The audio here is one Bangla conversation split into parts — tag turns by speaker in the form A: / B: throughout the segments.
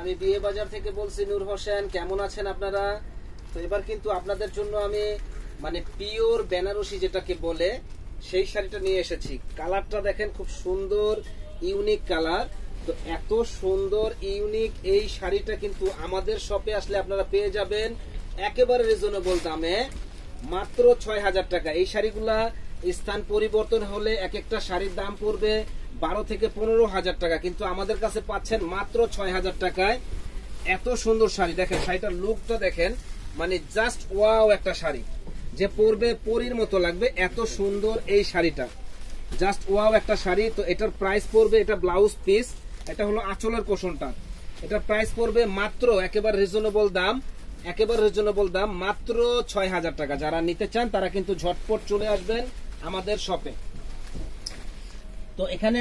A: আমি বিয়ে বাজার থেকে বলছি নূর হোসেন। কেমন আছেন আপনারা? তো এবার কিন্তু আপনাদের জন্য আমি মানে পিওর বেনারসি যেটাকে বলে সেই শাড়িটা নিয়ে এসেছি। কালারটা দেখেন, খুব সুন্দর ইউনিক কালার। তো এত সুন্দর ইউনিক এই শাড়িটা কিন্তু আমাদের শপে আসলে আপনারা পেয়ে যাবেন একেবারে রিজনেবল দামে, মাত্র ৬,০০০ টাকা। এই শাড়িগুলা স্থান পরিবর্তন হলে এক একটা শাড়ির দাম পড়বে ১২ থেকে ১৫,০০০ টাকা, কিন্তু আমাদের কাছে পাচ্ছেন মাত্র ৬,০০০ টাকায়। এত সুন্দর শাড়ি দেখেন, শাড়িটার লুকটা দেখেন, মানে জাস্ট ওয়াও একটা শাড়ি, যে পরবে পরীর মতো লাগবে। এত সুন্দর এই শাড়িটা, জাস্ট ওয়াও একটা শাড়ি। তো এটার প্রাইস পড়বে, এটা ব্লাউজ পিস, এটা হলো আঁচলের পোষণটা, এটার প্রাইস পড়বে মাত্র একেবারে রিজনেবল দাম, একেবারে রিজনেবল দাম, মাত্র ৬,০০০ টাকা। যারা নিতে চান তারা কিন্তু ঝটপট চলে আসবেন আমাদের শপে। তো এখানে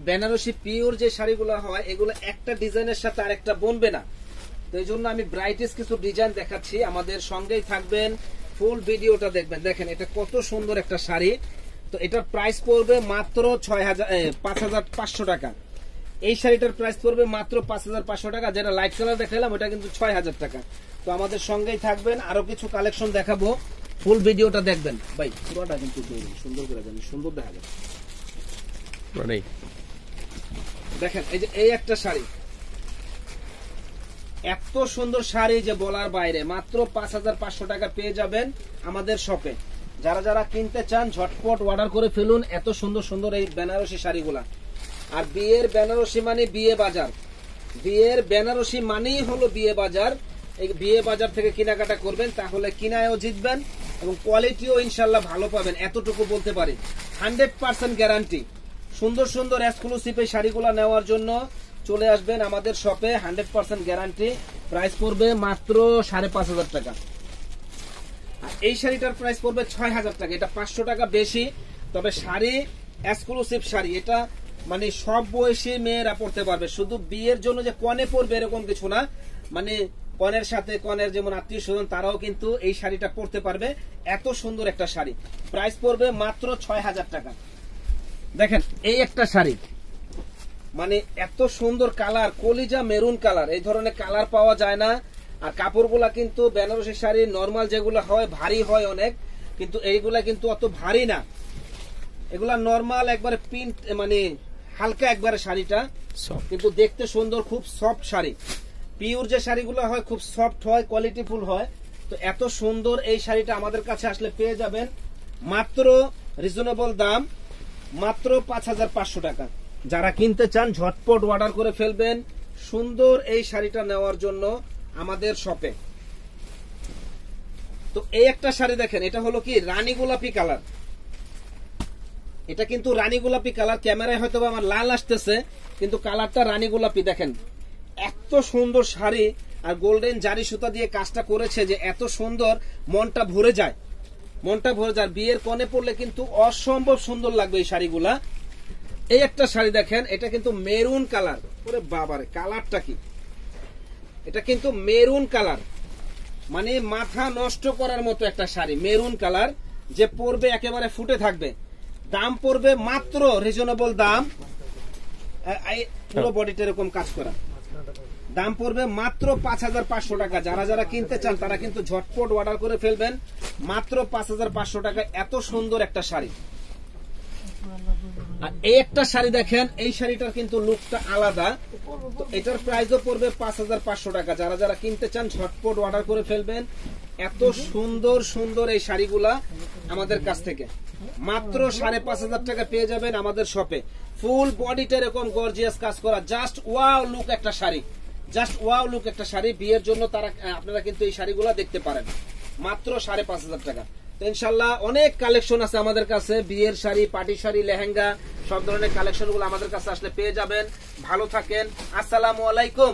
A: বেনারসি পিওর যে শাড়িগুলো হয় এগুলো একটা ডিজাইনের সাথে আরেকটা বনবে না। তো এই জন্য আমি ব্রাইটিস কিছু ডিজাইন দেখাচ্ছি, আমাদের সঙ্গেই থাকবেন, ফুল ভিডিওটা দেখবেন। দেখেন এটা কত সুন্দর একটা শাড়ি। তো এটার প্রাইস পড়বে মাত্র ৫,৫০০ টাকা। এই শাড়িটার প্রাইস পড়বে মাত্র ৫,৫০০ টাকা। যেটা লাইট কালার দেখালাম ওটা কিন্তু ৬,০০০ টাকা। তো আমাদের সঙ্গেই থাকবেন, আরো কিছু কালেকশন দেখাবো, ফুল ভিডিওটা দেখবেন। ভাই পুরোটা কিন্তু সুন্দর করে জানি, সুন্দর দেখা যাবে। দেখেন এই যে এই একটা শাড়ি, এত সুন্দর শাড়ি যে বলার বাইরে, মাত্র ৫,৫০০ টাকা পেয়ে যাবেন আমাদের শপে। যারা যারা কিনতে চান ঝটপট অর্ডার করে ফেলুন। এত সুন্দর সুন্দর এই বেনারসি শাড়িগুলা। আর বিয়ের বেনারসি মানে বিয়ে বাজার, বিয়ের বেনারসি মানেই হলো বিয়ে বাজার। এই বিয়ে বাজার থেকে কেনাকাটা করবেন, তাহলে কিনায়ও জিতবেন এবং কোয়ালিটিও ইনশাল্লাহ ভালো পাবেন, এতটুকু বলতে পারি। 100% গ্যারান্টি। সুন্দর সুন্দর এক্সক্লুসিভ এই শাড়িগুলা নেওয়ার জন্য চলে আসবেন আমাদের শপে, 100% গ্যারান্টি। প্রাইস পড়বে মাত্র ৫,৫০০ টাকা। আর এই শাড়িটার প্রাইস পড়বে ৬,০০০ টাকা। এটা ৫০০ টাকা বেশি, তবে শাড়ি এক্সক্লুসিভ শাড়ি। এটা মানে সব বয়সী মেয়েরা পড়তে পারবে, শুধু বিয়ের জন্য যে কনে পরবে এরকম কিছু না। মানে কনের সাথে কনের যেমন আত্মীয় স্বজন তারাও কিন্তু এই শাড়িটা পরতে পারবে। এত সুন্দর একটা শাড়ি, প্রাইস পড়বে মাত্র ৬,০০০ টাকা। দেখেন এই একটা শাড়ি, মানে এত সুন্দর কালার, কলিজা মেরুন কালার, এই ধরনের কালার পাওয়া যায় না। আর কাপড়গুলা কিন্তু বেনারসি শাড়ি নরমাল যেগুলো হয় ভারী হয় অনেক, কিন্তু এইগুলা কিন্তু অত ভারী না। এগুলা নরমাল একবারে প্রিন্ট, মানে হালকা একবারে শাড়িটা, কিন্তু দেখতে সুন্দর, খুব সফট শাড়ি। পিওর যে শাড়িগুলো হয় খুব সফট হয়, কোয়ালিটিফুল হয়। তো এত সুন্দর এই শাড়িটা আমাদের কাছে আসলে পেয়ে যাবেন মাত্র রিজনেবল দাম, মাত্র ৫,৫০০ টাকা। যারা কিনতে চান ঝটপট অর্ডার করে ফেলবেন সুন্দর এই শাড়িটা নেওয়ার জন্য আমাদের শপে। তো এই একটা শাড়ি দেখেন, এটা হলো কি রানী গোলাপি কালার। এটা কিন্তু রানী গোলাপি কালার, ক্যামেরায় হয়তো আমার লাল আসতেছে, কিন্তু কালারটা রানী গোলাপি। দেখেন এত সুন্দর শাড়ি, আর গোল্ডেন জারি সুতা দিয়ে কাজটা করেছে যে এত সুন্দর, মনটা ভরে যায়, মনটা ভরে যায়। বিয়ের কনে পড়লে কিন্তু অসম্ভব সুন্দর লাগবে এই শাড়িগুলা। এই একটা শাড়ি দেখেন, এটা কিন্তু মেরুন কালার। ওরে বাবারে, কালারটা কি! এটা কিন্তু মেরুন কালার, মানে মাথা নষ্ট করার মতো একটা শাড়ি, মেরুন কালার, যে পরবে একেবারে ফুটে থাকবে। দাম পড়বে মাত্র রিজনেবল দাম, পুরো বডিটা এরকম কাজ করা, দাম পড়বে মাত্র ৫,৫০০ টাকা। যারা যারা কিনতে চান তারা কিন্তু ঝটপট অর্ডার করে ফেলবেন মাত্র ৫,৫০০ টাকা। এত সুন্দর একটা শাড়ি। আর এই একটা শাড়ি দেখেন, এই শাড়িটার কিন্তু লুকটা আলাদা। তো এটার প্রাইসও পড়বে ৫,৫০০ টাকা। যারা যারা কিনতে চান ঝটপট অর্ডার করে ফেলবেন। এত সুন্দর সুন্দর এই শাড়িগুলা আমাদের কাছ থেকে মাত্র ৫,৫০০ টাকা পেয়ে যাবেন আমাদের শপে। ফুল বডিটা এরকম গর্জিয়াস কাজ করা, জাস্ট ওয়াও লুক একটা শাড়ি, জাস্ট ওয়াও লুক একটা শাড়ি। বিয়ের জন্য তারা আপনারা কিন্তু এই শাড়িগুলা দেখতে পারেন মাত্র ৫,৫০০ টাকা। তো ইনশাল্লাহ অনেক কালেকশন আছে আমাদের কাছে, বিয়ের শাড়ি, পার্টি শাড়ি, লেহেঙ্গা, সব ধরনের কালেকশন গুলো আমাদের কাছে আসলে পেয়ে যাবেন। ভালো থাকেন, আসসালামু আলাইকুম।